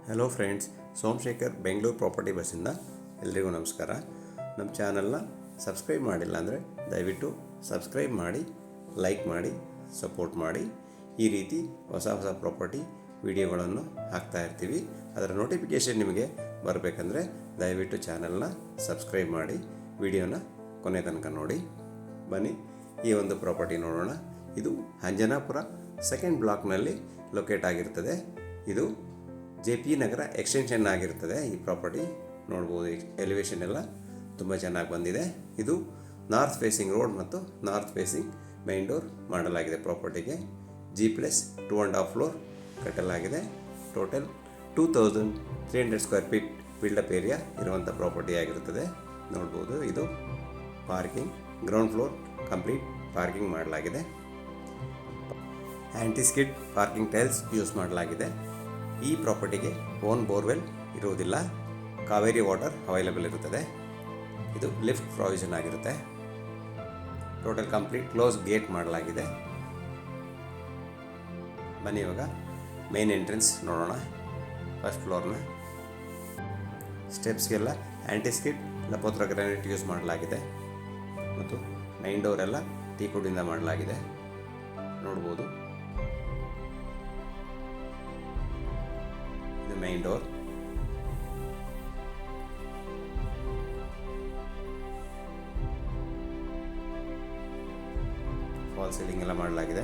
Hello friends, Somashekar Bengaluru property ಬಸ್ಸಿಂದ ಎಲ್ರಿಗೂ ನಮಸ್ಕಾರ. ನಮ್ಮ ಚಾನಲ್ನ ಸಬ್ಸ್ಕ್ರೈಬ್ ಮಾಡಿಲ್ಲ ಅಂದರೆ ದಯವಿಟ್ಟು ಸಬ್ಸ್ಕ್ರೈಬ್ ಮಾಡಿ, ಲೈಕ್ ಮಾಡಿ, ಸಪೋರ್ಟ್ ಮಾಡಿ. ಈ ರೀತಿ ಹೊಸ ಹೊಸ ಪ್ರಾಪರ್ಟಿ ವಿಡಿಯೋಗಳನ್ನು ಹಾಕ್ತಾ ಇರ್ತೀವಿ. ಅದರ ನೋಟಿಫಿಕೇಷನ್ ನಿಮಗೆ ಬರಬೇಕಂದ್ರೆ ದಯವಿಟ್ಟು ಚಾನಲ್ನ ಸಬ್ಸ್ಕ್ರೈಬ್ ಮಾಡಿ, ವಿಡಿಯೋನ ಕೊನೆ ತನಕ ನೋಡಿ. ಬನ್ನಿ ಈ ಒಂದು ಪ್ರಾಪರ್ಟಿ ನೋಡೋಣ. ಇದು ಅಂಜನಾಪುರ ಸೆಕೆಂಡ್ ಬ್ಲಾಕ್ನಲ್ಲಿ ಲೊಕೇಟ್ ಆಗಿರ್ತದೆ. ಇದು JP ನಗರ ಎಕ್ಸ್ಟೆನ್ಷನ್ ಆಗಿರ್ತದೆ. ಈ ಪ್ರಾಪರ್ಟಿ ನೋಡ್ಬೋದು, ಎಲಿವೇಶನ್ ಎಲ್ಲ ತುಂಬ ಚೆನ್ನಾಗಿ ಬಂದಿದೆ. ಇದು ನಾರ್ತ್ ಫೇಸಿಂಗ್ ರೋಡ್ ಮತ್ತು ನಾರ್ತ್ ಫೇಸಿಂಗ್ ಮೈನ್ ಡೋರ್ ಮಾಡಲಾಗಿದೆ. ಪ್ರಾಪರ್ಟಿಗೆ G+2.5 ಫ್ಲೋರ್ ಕಟ್ಟಲಾಗಿದೆ. Total 2300 square feet built up area ಇರುವಂಥ ಪ್ರಾಪರ್ಟಿ ಆಗಿರುತ್ತದೆ. ನೋಡ್ಬೋದು, ಇದು parking, ground floor complete parking ಮಾಡಲಾಗಿದೆ. ಆ್ಯಂಟಿಸ್ಕಿಡ್ ಪಾರ್ಕಿಂಗ್ ಟೈಲ್ಸ್ ಯೂಸ್ ಮಾಡಲಾಗಿದೆ. ಈ ಪ್ರಾಪರ್ಟಿಗೆ ಓನ್ ಬೋರ್ವೆಲ್ ಇರುವುದಿಲ್ಲ, ಕಾವೇರಿ ವಾಟರ್ ಅವೈಲೇಬಲ್ ಇರುತ್ತದೆ. ಇದು ಲಿಫ್ಟ್ ಪ್ರಾವಿಷನ್ ಆಗಿರುತ್ತೆ. ಟೋಟಲ್ ಕಂಪ್ಲೀಟ್ ಕ್ಲೋಸ್ ಗೇಟ್ ಮಾಡಲಾಗಿದೆ. ಬನ್ನಿ ಇವಾಗ ಮೇನ್ ಎಂಟ್ರೆನ್ಸ್ ನೋಡೋಣ. ಫಸ್ಟ್ ಫ್ಲೋರ್ನ ಸ್ಟೆಪ್ಸ್ಗೆಲ್ಲ ಆ್ಯಂಟಿಸ್ಕಿಡ್ ಲಪೋತ್ರ ಗ್ರಾನೈಟ್ ಯೂಸ್ ಮಾಡಲಾಗಿದೆ ಮತ್ತು ಮೈನ್ ಡೋರ್ ಎಲ್ಲ ಟೀಕುಡ್ಡಿಂದ ಮಾಡಲಾಗಿದೆ. ನೋಡ್ಬೋದು, ಇದು ಮೈನ್ ಡೋರ್. ಫಾಲ್ ಸೀಲಿಂಗ್ ಎಲ್ಲ ಮಾಡಲಾಗಿದೆ.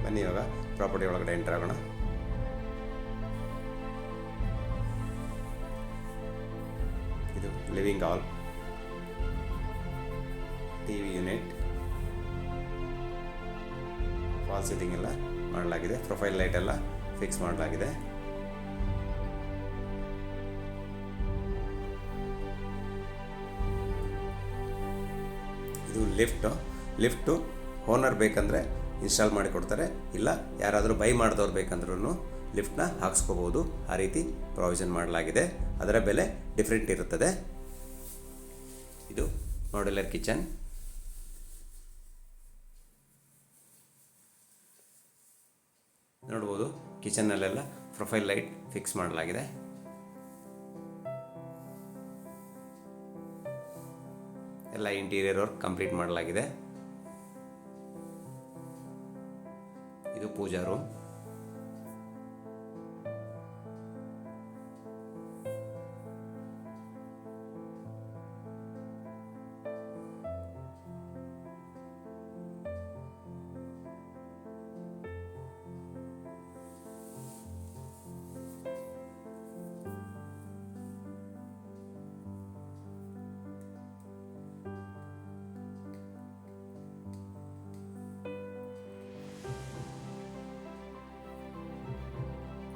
ಬನ್ನಿ ಇವಾಗ ಪ್ರಾಪರ್ಟಿ ಒಳಗಡೆ ಎಂಟರ್ ಆಗೋಣ. ಇದು ಲಿವಿಂಗ್ ಹಾಲ್, TV ಯೂನಿಟ್, ಫಾಲ್ ಸೀಲಿಂಗ್ ಎಲ್ಲ ಮಾಡಲಾಗಿದೆ. ಪ್ರೊಫೈಲ್ ಲೈಟ್ ಎಲ್ಲ ಫಿಕ್ಸ್ ಮಾಡಲಾಗಿದೆ. ಇದು ಲಿಫ್ಟು ಓನರ್ ಬೇಕಂದರೆ ಇನ್ಸ್ಟಾಲ್ ಮಾಡಿ ಕೊಡ್ತಾರೆ, ಇಲ್ಲ ಯಾರಾದರೂ ಬೈ ಮಾಡಿದವ್ರು ಬೇಕಂದ್ರೂ ಲಿಫ್ಟ್ನ ಹಾಕ್ಸ್ಕೋಬೋದು. ಆ ರೀತಿ ಪ್ರಾವಿಷನ್ ಮಾಡಲಾಗಿದೆ. ಅದರ ಬೆಲೆ ಡಿಫ್ರೆಂಟ್ ಇರುತ್ತದೆ. ಇದು ಮಾಡ್ಯುಲರ್ ಕಿಚನ್. ನೋಡ್ಬೋದು, ಕಿಚನ್ನಲ್ಲೆಲ್ಲ ಪ್ರೊಫೈಲ್ ಲೈಟ್ ಫಿಕ್ಸ್ ಮಾಡಲಾಗಿದೆ. ಎಲ್ಲ ಇಂಟೀರಿಯರ್ ವರ್ಕ್ ಕಂಪ್ಲೀಟ್ ಮಾಡಲಾಗಿದೆ. ಇದು ಪೂಜಾ ರೂಮ್.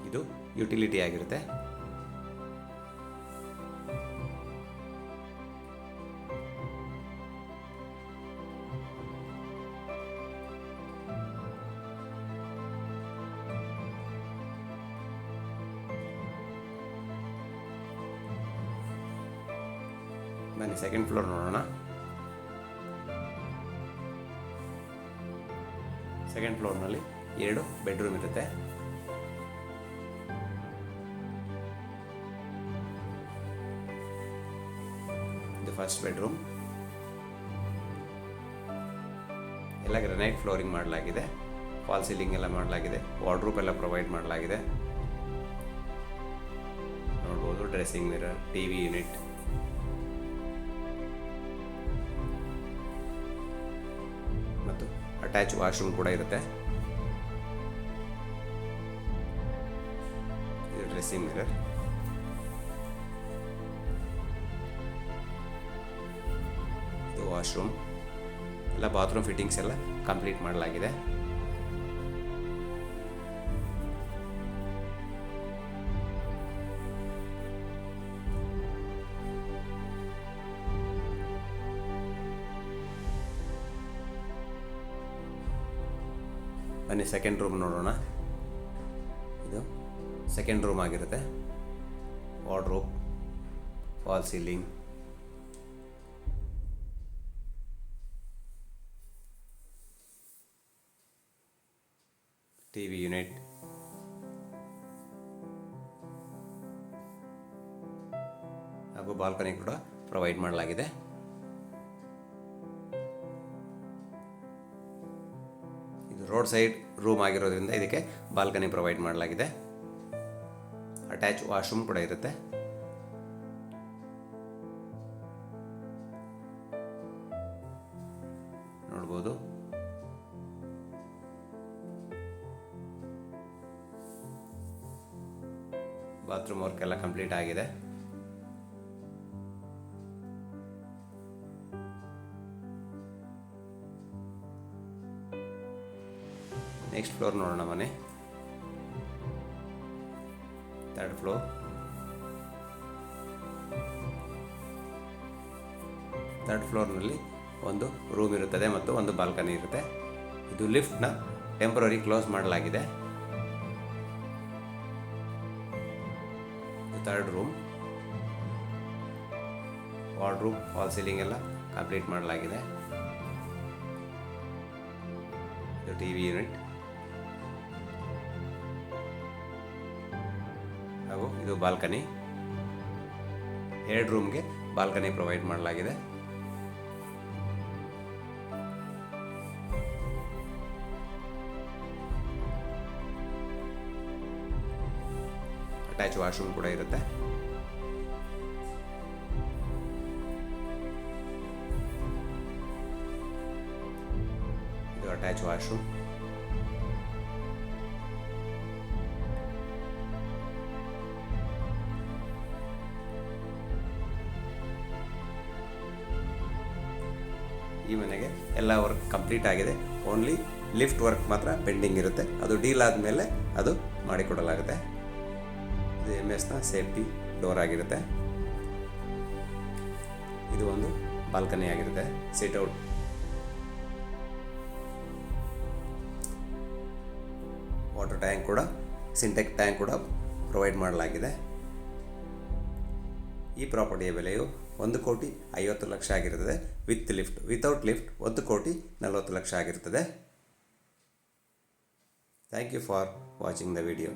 ಇದು ಯುಟಿಲಿಟಿ ಆಗಿರುತ್ತೆ. ಬನ್ನಿ ಸೆಕೆಂಡ್ ಫ್ಲೋರ್ ನೋಡೋಣ. ಸೆಕೆಂಡ್ ಫ್ಲೋರ್ನಲ್ಲಿ 2 ಬೆಡ್ರೂಮ್ ಇರುತ್ತೆ. ಫಸ್ಟ್ ಬೆಡ್ರೂಮ್ ಎಲ್ಲ ಗ್ರನೈಟ್ ಫ್ಲೋರಿಂಗ್ ಮಾಡಲಾಗಿದೆ. ಫಾಲ್ ಸೀಲಿಂಗ್ ಎಲ್ಲ ಮಾಡಲಾಗಿದೆ. ವಾರ್ಡ್ರೂಪ್ ಎಲ್ಲ ಪ್ರೊವೈಡ್ ಮಾಡಲಾಗಿದೆ. ನೋಡ್ಬೋದು, ಡ್ರೆಸ್ಸಿಂಗ್ ಮಿರರ್, TV ಯೂನಿಟ್, ಮತ್ತು ಅಟ್ಯಾಚ್ ವಾಶ್ರೂಮ್ ಕೂಡ ಇರುತ್ತೆ. ಇದು ಡ್ರೆಸ್ಸಿಂಗ್ ಮಿರರ್. ವಾಶ್ರೂಮ್ ಎಲ್ಲ ಬಾತ್ರೂಮ್ ಫಿಟ್ಟಿಂಗ್ಸ್ ಎಲ್ಲ ಕಂಪ್ಲೀಟ್ ಮಾಡಲಾಗಿದೆ. ಬನ್ನಿ ಸೆಕೆಂಡ್ ರೂಮ್ ನೋಡೋಣ. ಇದು ಸೆಕೆಂಡ್ ರೂಮ್ ಆಗಿರುತ್ತೆ. Wardrobe, fall ceiling, TV unit, balcony ಕೂಡ ಪ್ರೊವೈಡ್ ಮಾಡಲಾಗಿದೆ. ಇದು ರೋಡ್ ಸೈಡ್ ರೂಮ್ ಆಗಿರೋದ್ರಿಂದ ಇದಕ್ಕೆ ಬಾಲ್ಕನಿ ಪ್ರೊವೈಡ್ ಮಾಡಲಾಗಿದೆ. ಅಟ್ಯಾಚ್ ವಾಶ್ರೂಮ್ ಕೂಡ ಇರುತ್ತೆ. ನೋಡ್ಬೋದು. ಬಾತ್ರೂಮ್ ವರ್ಕ್ ಎಲ್ಲ ಕಂಪ್ಲೀಟ್ ಆಗಿದೆ. ನೆಕ್ಸ್ಟ್ ಫ್ಲೋರ್ ನೋಡೋಣ. ಮನೆ 3rd ಫ್ಲೋರ್. 3rd ಫ್ಲೋರ್ನಲ್ಲಿ ಒಂದು ರೂಮ್ ಇರುತ್ತದೆ ಮತ್ತು ಒಂದು ಬಾಲ್ಕನಿ ಇರುತ್ತೆ. ಇದು ಲಿಫ್ಟ್ನ ಟೆಂಪರರಿ ಕ್ಲೋಸ್ ಮಾಡಲಾಗಿದೆ. 3rd room. Wardrobe, wall ceiling ಎಲ್ಲ ಕಂಪ್ಲೀಟ್ ಮಾಡಲಾಗಿದೆ. ಇದು ಟಿವಿ ಯೂನಿಟ್ ಹಾಗೂ ಇದು ಬಾಲ್ಕನಿ. 2 ರೂಮ್ಗೆ ಬಾಲ್ಕನಿ ಪ್ರೊವೈಡ್ ಮಾಡಲಾಗಿದೆ. ಅಟ್ಯಾಚ್ ವಾಶ್ರೂಮ್ ಕೂಡ ಇರುತ್ತೆ. ಇದು ಅಟ್ಯಾಚ್ ವಾಶ್ರೂಮ್. ಈ ಮನೆಗೆ ಎಲ್ಲ ವರ್ಕ್ ಕಂಪ್ಲೀಟ್ ಆಗಿದೆ. ಓನ್ಲಿ ಲಿಫ್ಟ್ ವರ್ಕ್ ಮಾತ್ರ ಪೆಂಡಿಂಗ್ ಇರುತ್ತೆ. ಅದು ಡೀಲ್ ಆದಮೇಲೆ ಅದು ಮಾಡಿಕೊಡಲಾಗುತ್ತೆ. ಇದು MS-ನ ಸೇಫ್ಟಿ ಡೋರ್ ಆಗಿರುತ್ತೆ. ಇದು ಒಂದು ಬಾಲ್ಕನಿ ಆಗಿರುತ್ತೆ. ಸಿಟ್ಔಟ್. ವಾಟರ್ ಟ್ಯಾಂಕ್ ಕೂಡ, ಸಿಂಟೆಕ್ಸ್ ಟ್ಯಾಂಕ್ ಕೂಡ ಪ್ರೊವೈಡ್ ಮಾಡಲಾಗಿದೆ. ಈ ಪ್ರಾಪರ್ಟಿಯ ಬೆಲೆಯು 1,50,00,000 ಆಗಿರುತ್ತದೆ ವಿತ್ ಲಿಫ್ಟ್. ವಿತೌಟ್ ಲಿಫ್ಟ್ 1,40,40,00,000 ಆಗಿರುತ್ತದೆ. Thank you for watching the video.